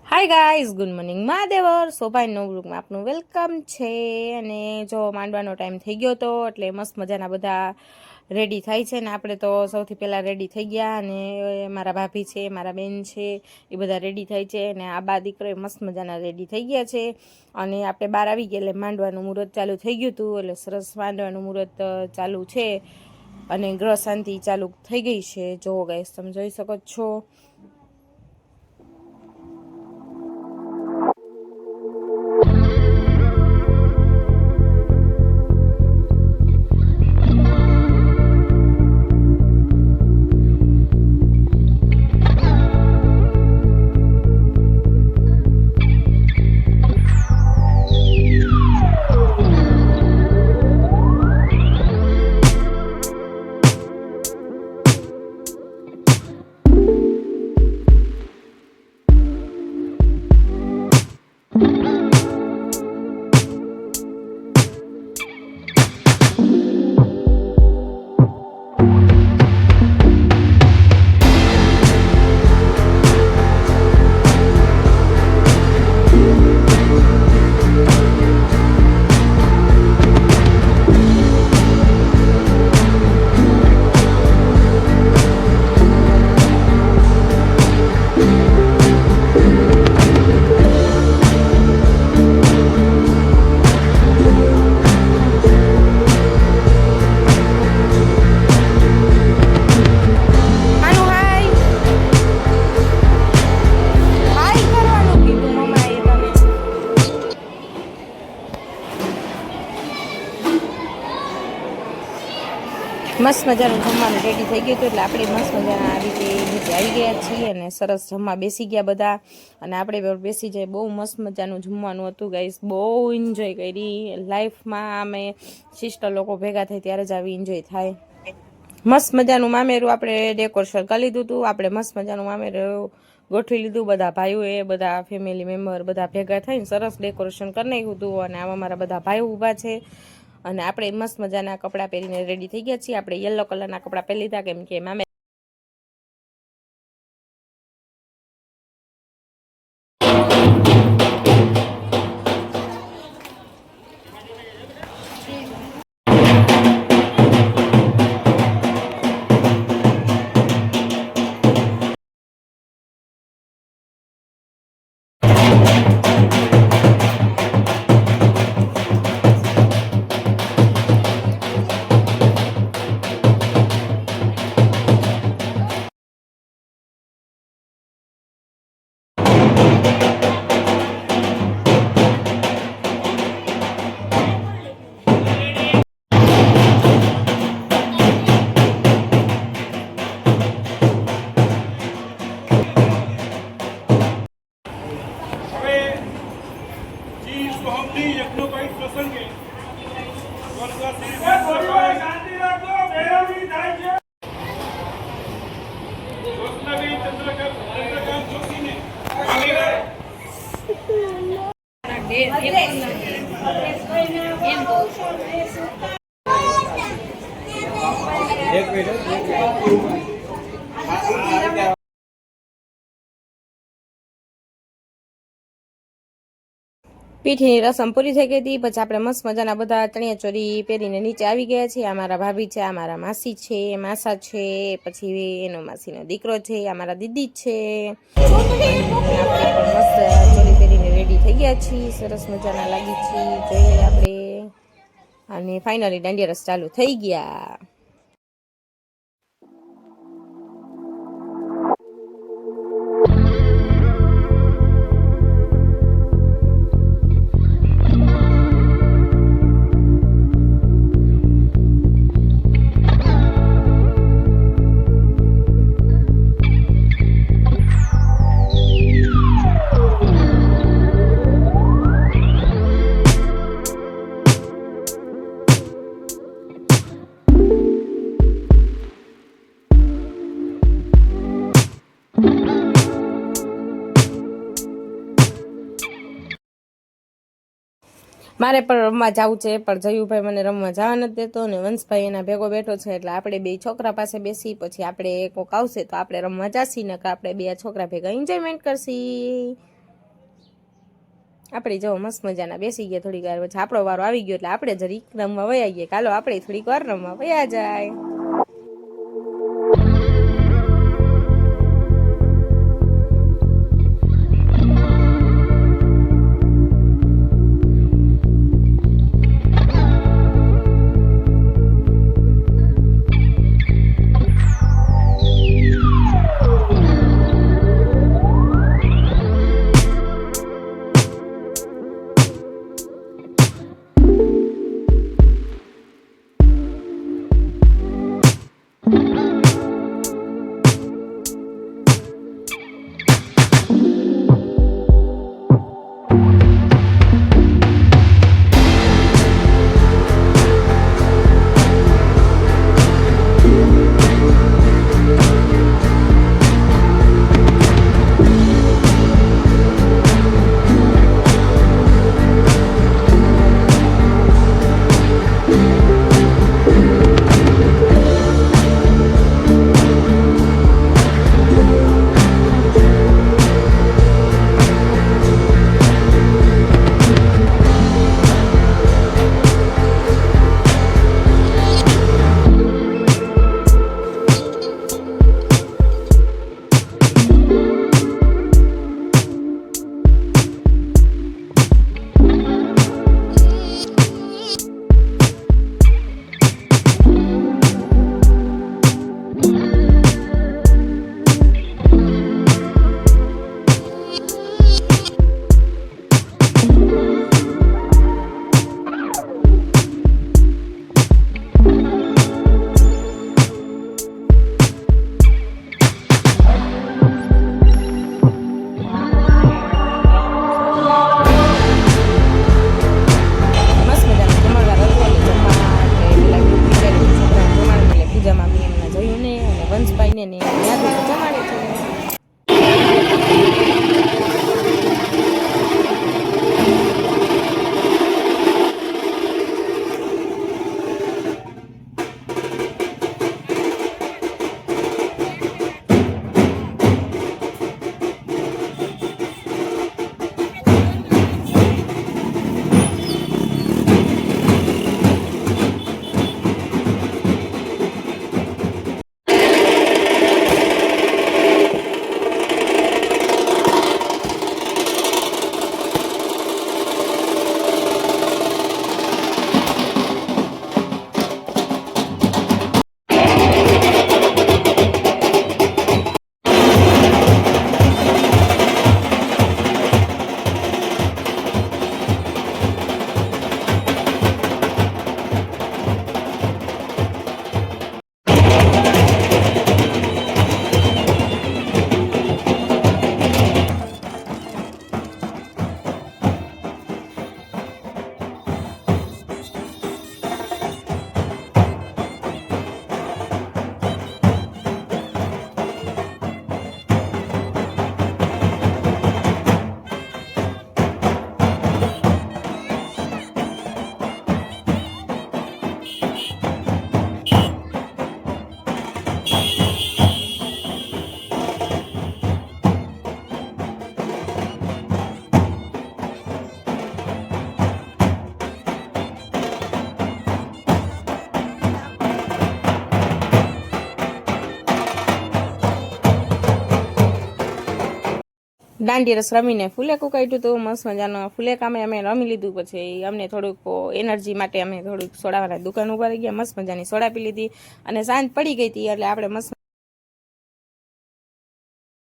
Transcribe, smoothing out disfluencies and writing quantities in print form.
હાય guys, good morning મહાદેવર. સોભાઈ નો બ્લોગમાં આપનું વેલકમ છે. અને જો માંડવાનો ટાઈમ થઈ ગયો હતો એટલે મસ્ત મજાના બધા રેડી થાય છે ને આપણે તો સૌથી પહેલાં રેડી થઈ ગયા. અને મારા ભાભી છે, મારા બેન છે, એ બધા રેડી થાય છે. અને આ બા દીકરો મસ્ત મજાના રેડી થઈ ગયા છે. અને આપણે બહાર આવી ગયા એટલે માંડવાનું મુહૂર્ત ચાલુ થઈ ગયું હતું. એટલે સરસ માંડવાનું મુહૂર્ત ચાલુ છે અને ગ્રહ શાંતિ ચાલુ થઈ ગઈ છે. જો ગાઈઝ તમે જોઈ શકો છો. મસ્ત મજાનું જમવાનું રેડી થઈ ગયું હતું એટલે આપણે મસ્ત મજાના આ રીતે નીચે આવી ગયા છીએ અને સરસ જમવા બેસી ગયા બધા. અને આપણે બેસી જાય. બહુ મસ્ત મજાનું જમવાનું હતું ગાઈસ. બહુ એન્જોય કરી લાઈફમાં. અમે સિસ્ટર લોકો ભેગા થાય ત્યારે જ આવી એન્જોય થાય. મસ્ત મજાનું મામેરું આપણે ડેકોરેશન કરી લીધું હતું. આપણે મસ્ત મજાનું મામેરું ગોઠવી લીધું. બધા ભાઈઓએ, બધા ફેમિલી મેમ્બર બધા ભેગા થઈને સરસ ડેકોરેશન કરી નાખ્યું હતું. અને આમાં મારા બધા ભાઈઓ ઊભા છે. અને આપણે મસ્ત મજાના કપડાં પહેરીને રેડી થઈ ગયા છીએ. આપણે યલો કલરના કપડાં પહેરી લીધા કેમ કે મામે પીઠીની રસમ પૂરી થઈ ગઈ હતી. પછી આપણે મસ્ત મજાના બધા ચણિયા ચોરી પહેરીને નીચે આવી ગયા છીએ. આ મારા ભાભી છે, આ મારા માસી છે, માસા છે, પછી એનો માસીનો દીકરો છે, આ મારા દીદી છે. આપણે પણ મસ્ત ચોરી પહેરીને રેડી થઈ ગયા છીએ. સરસ મજાના લાગી છીએ. જોઈ લઈએ આપણે. અને ફાઇનલી દાંડિયા રસ ચાલુ થઈ ગયા. મારે પણ રમવા જવું છે, પણ જયુભાઈ મને રમવા જવા નથી દેતો. અને વંશભાઈ એના ભેગો બેઠો છે. એટલે આપણે બે છોકરા પાસે બેસી પછી આપણે કોક આવશે તો આપણે રમવા જાસી, ને આપણે બે છોકરા ભેગા એન્જોયમેન્ટ કરશી. આપણે જો મસ્ત મજાના બેસી ગયા થોડીક વાર, પછી આપણો વારો આવી ગયો એટલે આપણે જરીક રમવા વયા ગયા. ચાલો આપણે થોડીક વાર રમવા વયા જાય. ને યાદ જમાડે છે. દાંડી રસ રમીને ફૂલેકું કાઢ્યું હતું મસ્ત મજાનું. ફૂલેકામાં અમે રમી લીધું, પછી અમને થોડુંક એનર્જી માટે અમે થોડુંક સોડાવાળા દુકાન ઉભા રહી ગયા, મસ્ત મજાની સોડા પી લીધી અને સાંજ પડી ગઈ હતી એટલે આપણે મસ્ત